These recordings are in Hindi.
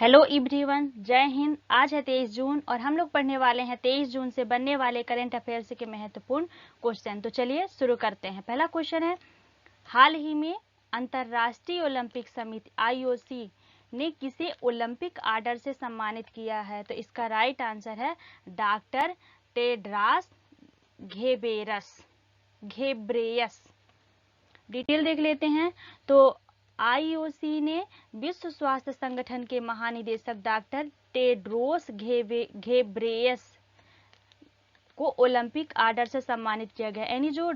हेलो एवरीवन, जय हिंद। आज है 23 जून और हम लोग पढ़ने वाले हैं 23 जून से बनने वाले करंट अफेयर्स के महत्वपूर्ण क्वेश्चन। तो चलिए शुरू करते हैं। पहला क्वेश्चन है, हाल ही में अंतर्राष्ट्रीय ओलंपिक समिति IOC ने किसे ओलंपिक आर्डर से सम्मानित किया है? तो इसका राइट आंसर है डॉक्टर टेड्रास घेब्रेयस। डिटेल देख लेते हैं। तो IOC ने विश्व स्वास्थ्य संगठन के महानिदेशक डॉक्टर टेड्रोस घेब्रेयस को ओलंपिक आर्डर से सम्मानित किया गया। यानी जो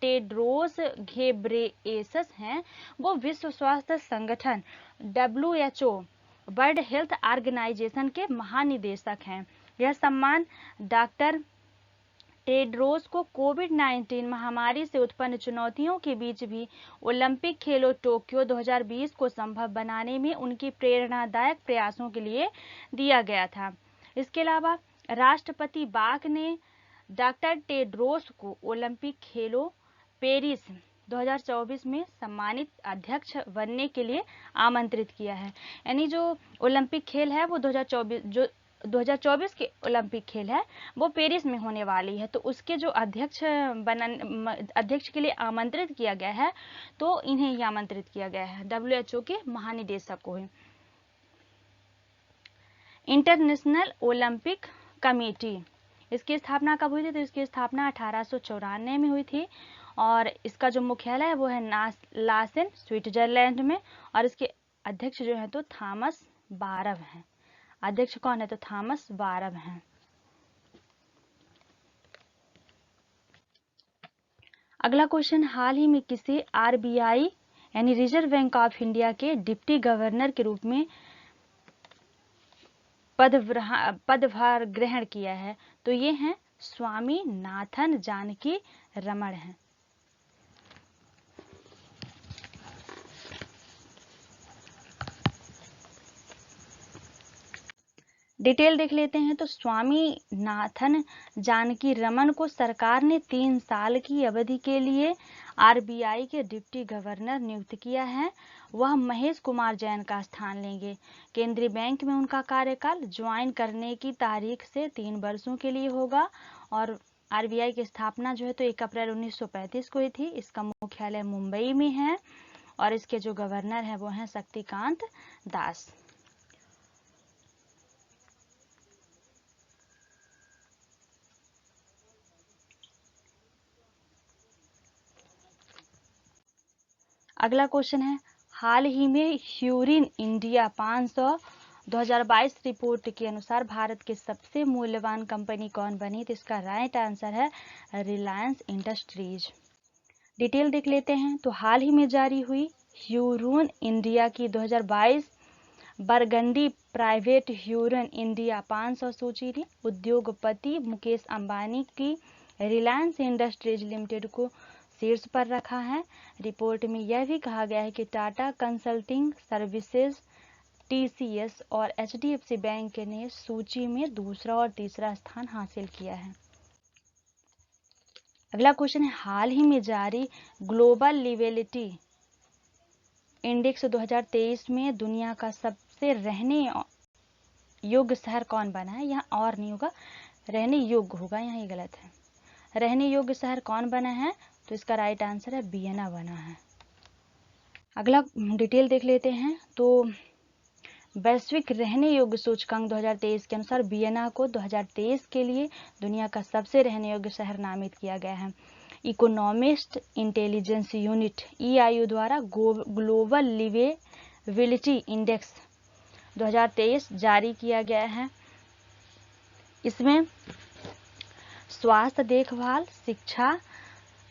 टेड्रोस घेब्रेयेसस हैं वो विश्व स्वास्थ्य संगठन WHO वर्ल्ड हेल्थ ऑर्गेनाइजेशन के महानिदेशक हैं। यह सम्मान डॉक्टर टेड्रोस को कोविड-19 महामारी से उत्पन्न चुनौतियों के बीच भी ओलंपिक खेलों टोक्यो 2020 को संभव बनाने में उनकी प्रेरणादायक प्रयासों के लिए दिया गया था। इसके अलावा राष्ट्रपति बाक ने डॉक्टर टेड्रोस को ओलंपिक खेलों पेरिस 2024 में सम्मानित अध्यक्ष बनने के लिए आमंत्रित किया है। यानी जो ओलंपिक खेल है वो 2024 के ओलंपिक खेल है वो पेरिस में होने वाली है। तो उसके जो अध्यक्ष के लिए आमंत्रित किया गया है, तो इन्हें ही आमंत्रित किया गया है, WHO के महानिदेशक को ही। इंटरनेशनल ओलंपिक कमेटी, इसकी स्थापना कब हुई थी? तो इसकी स्थापना 1894 में हुई थी और इसका जो मुख्यालय है वो है लासेन, स्विट्जरलैंड में। और इसके अध्यक्ष जो है तो थॉमस बारव हैं। अध्यक्ष कौन है? तो थॉमस बारव हैं। अगला क्वेश्चन, हाल ही में किसे RBI यानी रिजर्व बैंक ऑफ इंडिया के डिप्टी गवर्नर के रूप में पदभार ग्रहण किया है? तो ये हैं स्वामीनाथन जानकी रमण हैं। डिटेल देख लेते हैं। तो स्वामीनाथन जानकी रमन को सरकार ने 3 साल की अवधि के लिए RBI के डिप्टी गवर्नर नियुक्त किया है। वह महेश कुमार जैन का स्थान लेंगे। केंद्रीय बैंक में उनका कार्यकाल ज्वाइन करने की तारीख से 3 वर्षों के लिए होगा। और RBI की स्थापना जो है तो 1 अप्रैल 1935 को हुई थी। इसका मुख्यालय मुंबई में है और इसके जो गवर्नर हैं वो हैं शक्तिकांत दास। अगला क्वेश्चन है, हाल ही में ह्यूरिन इंडिया 500 2022 रिपोर्ट के अनुसार भारत की सबसे मूल्यवान कंपनी कौन बनी? तो इसका राइट आंसर है रिलायंस इंडस्ट्रीज। डिटेल देख लेते हैं। तो हाल ही में जारी हुई ह्यूरिन इंडिया की 2022 बरगंडी प्राइवेट ह्यूरिन इंडिया 500 सूची ने उद्योगपति मुकेश अंबानी की रिलायंस इंडस्ट्रीज लिमिटेड को शीर्ष पर रखा है। रिपोर्ट में यह भी कहा गया है कि टाटा कंसल्टिंग सर्विसेज, TCS और HDFC बैंक ने सूची में दूसरा और तीसरा स्थान हासिल किया है। अगला क्वेश्चन है, हाल ही में जारी ग्लोबल लिवेलिटी इंडेक्स 2023 में दुनिया का सबसे रहने योग्य शहर कौन बना है? यहाँ और नहीं होगा, रहने योग्य होगा, यहाँ ये गलत है। रहने योग्य शहर कौन बना है? तो इसका राइट आंसर है वियना बना है। अगला डिटेल देख लेते हैं। तो वैश्विक रहने योग्य सूचकांक 2023 के अनुसार वियना को 2023 के लिए दुनिया का सबसे रहने योग्य शहर नामित किया गया है। इकोनॉमिस्ट इंटेलिजेंस यूनिट EIU द्वारा ग्लोबल लिवेबिलिटी इंडेक्स 2023 जारी किया गया है। इसमें स्वास्थ्य देखभाल, शिक्षा,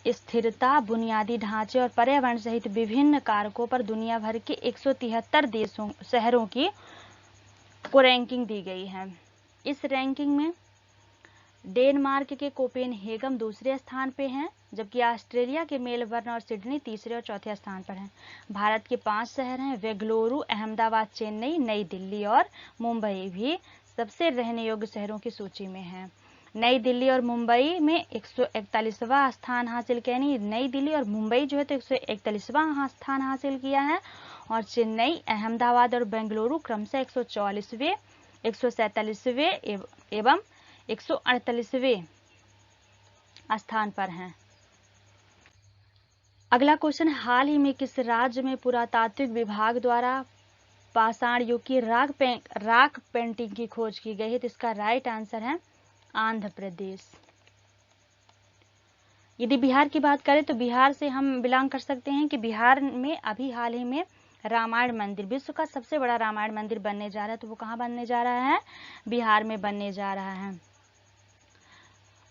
स्थिरता, बुनियादी ढांचे और पर्यावरण सहित विभिन्न कारकों पर दुनिया भर के 173 शहरों को रैंकिंग दी गई है। इस रैंकिंग में डेनमार्क के कोपेनहेगन दूसरे स्थान पे हैं, जबकि ऑस्ट्रेलिया के मेलबर्न और सिडनी तीसरे और चौथे स्थान पर हैं। भारत के 5 शहर हैं, बेंगलुरु, अहमदाबाद, चेन्नई, नई दिल्ली और मुंबई भी सबसे रहने योग्य शहरों की सूची में हैं। नई दिल्ली और मुंबई में 141वां स्थान हासिल किया। यानी नई दिल्ली और मुंबई जो है तो 141वां स्थान हासिल किया है और चेन्नई, अहमदाबाद और बेंगलुरु क्रमशः 144वें, 147वें एवं 148वें स्थान पर हैं। अगला क्वेश्चन, हाल ही में किस राज्य में पुरातात्विक विभाग द्वारा पाषाण युग की राख पेंटिंग की खोज की गई है? तो इसका राइट आंसर है आंध्र प्रदेश। यदि बिहार की बात करें तो बिहार से हम बिलोंग कर सकते हैं कि बिहार में अभी हाल ही में रामायण मंदिर, विश्व का सबसे बड़ा रामायण मंदिर बनने जा रहा है। तो वो कहाँ बनने जा रहा है? बिहार में बनने जा रहा है।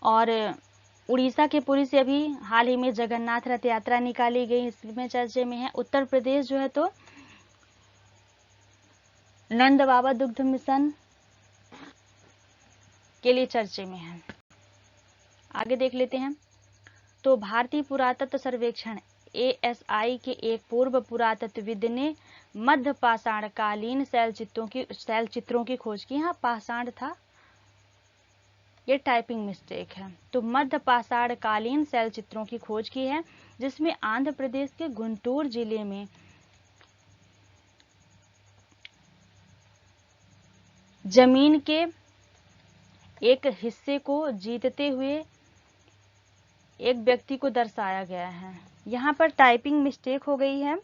और उड़ीसा के पुरी से अभी हाल ही में जगन्नाथ रथ यात्रा निकाली गई, इसमें चर्चे में है। उत्तर प्रदेश जो है तो नंद बाबा दुग्ध मिशन के लिए चर्चे में है। आगे देख लेते हैं। तो भारतीय पुरातत्व सर्वेक्षण ASI के एक पूर्व पुरातत्वविद ने मध्य पाषाणकालीन शैल चित्रों की खोज की। यहाँ पाषाण था, ये टाइपिंग मिस्टेक है। तो मध्य पाषाणकालीन शैल चित्रों की खोज की है, जिसमें आंध्र प्रदेश के गुंटूर जिले में जमीन के एक हिस्से को जीतते हुए एक व्यक्ति को दर्शाया गया है। यहाँ पर टाइपिंग मिस्टेक हो गई है।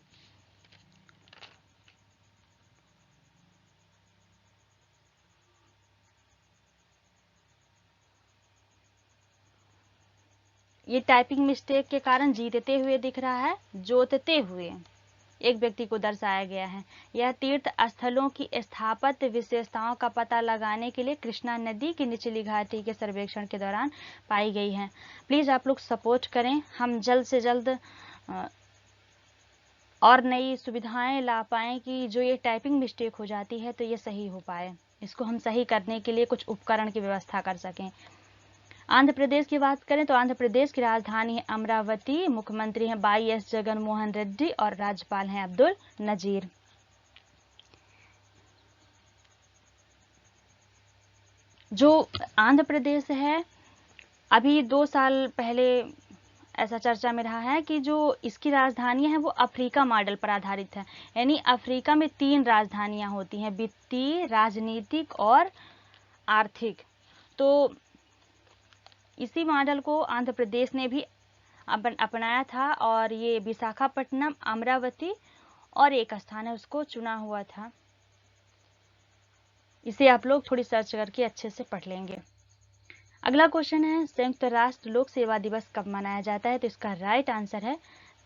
ये टाइपिंग मिस्टेक के कारण जीतते हुए दिख रहा है, जोतते हुए एक व्यक्ति को दर्शाया गया है। यह तीर्थ स्थलों की स्थापत्य विशेषताओं का पता लगाने के लिए कृष्णा नदी की निचली घाटी के सर्वेक्षण के दौरान पाई गई है। प्लीज आप लोग सपोर्ट करें, हम जल्द से जल्द और नई सुविधाएं ला पाएं कि जो ये टाइपिंग मिस्टेक हो जाती है तो ये सही हो पाए। इसको हम सही करने के लिए कुछ उपकरण की व्यवस्था कर सकें। आंध्र प्रदेश की बात करें तो आंध्र प्रदेश की राजधानी है अमरावती, मुख्यमंत्री हैं YS जगन मोहन रेड्डी और राज्यपाल हैं अब्दुल नजीर। जो आंध्र प्रदेश है, अभी 2 साल पहले ऐसा चर्चा में रहा है कि जो इसकी राजधानियां हैं वो अफ्रीका मॉडल पर आधारित है। यानी अफ्रीका में 3 राजधानियां होती हैं, वित्तीय, राजनीतिक और आर्थिक। तो इसी मॉडल को आंध्र प्रदेश ने भी अपनाया था और ये विशाखापट्टनम, अमरावती और एक स्थान है उसको चुना हुआ था। इसे आप लोग थोड़ी सर्च करके अच्छे से पढ़ लेंगे। अगला क्वेश्चन है, संयुक्त राष्ट्र लोक सेवा दिवस कब मनाया जाता है? तो इसका राइट आंसर है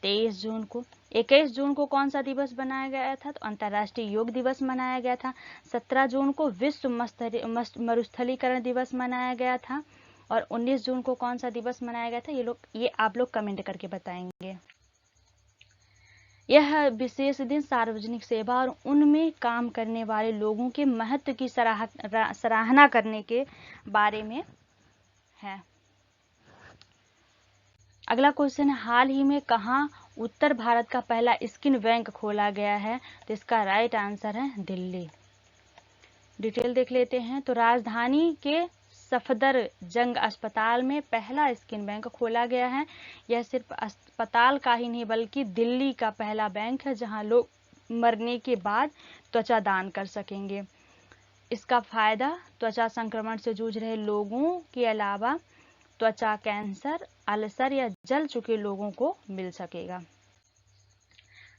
23 जून को। 21 जून को कौन सा दिवस बनाया गया था? तो अंतर्राष्ट्रीय योग दिवस मनाया गया था। 17 जून को विश्व मरुस्थलीकरण दिवस मनाया गया था। और 19 जून को कौन सा दिवस मनाया गया था? ये आप लोग कमेंट करके बताएंगे। यह विशेष दिन सार्वजनिक सेवा और उनमें काम करने वाले लोगों के महत्व की सराहना करने के बारे में है। अगला क्वेश्चन है, हाल ही में कहाँ उत्तर भारत का पहला स्किन बैंक खोला गया है? तो इसका राइट आंसर है दिल्ली। डिटेल देख लेते हैं। तो राजधानी के सफदरजंग अस्पताल में पहला स्किन बैंक खोला गया है। यह सिर्फ अस्पताल का ही नहीं बल्कि दिल्ली का पहला बैंक है जहां लोग मरने के बाद त्वचा दान कर सकेंगे। इसका फायदा त्वचा संक्रमण से जूझ रहे लोगों के अलावा त्वचा कैंसर, अल्सर या जल चुके लोगों को मिल सकेगा।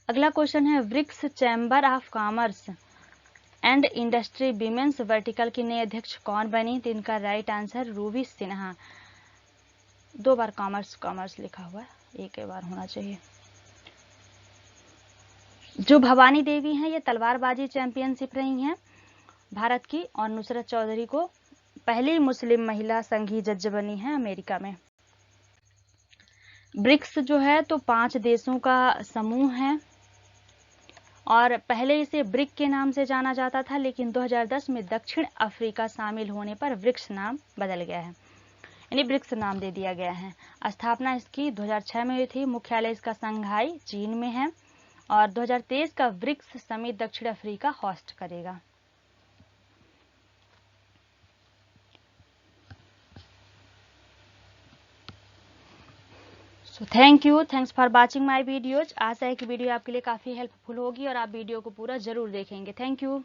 अगला क्वेश्चन है, BRICS chamber of commerce and industry women's vertical की नई अध्यक्ष कौन बनी? तो इनका राइट आंसर रूबी सिन्हा। 2 बार कॉमर्स लिखा हुआ है, एक ही बार होना चाहिए। जो भवानी देवी हैं ये तलवारबाजी चैंपियनशिप रही हैं भारत की, और नुसरत चौधरी को पहली मुस्लिम महिला संघीय जज बनी है अमेरिका में। ब्रिक्स जो है तो 5 देशों का समूह है और पहले इसे ब्रिक के नाम से जाना जाता था, लेकिन 2010 में दक्षिण अफ्रीका शामिल होने पर ब्रिक्स नाम बदल गया है, यानी ब्रिक्स नाम दे दिया गया है। स्थापना इसकी 2006 में हुई थी। मुख्यालय इसका संघाई चीन में है और 2023 का ब्रिक्स समिट दक्षिण अफ्रीका होस्ट करेगा। So thanks for watching my videos. आशा है कि वीडियो आपके लिए काफ़ी हेल्पफुल होगी और आप वीडियो को पूरा ज़रूर देखेंगे। Thank you.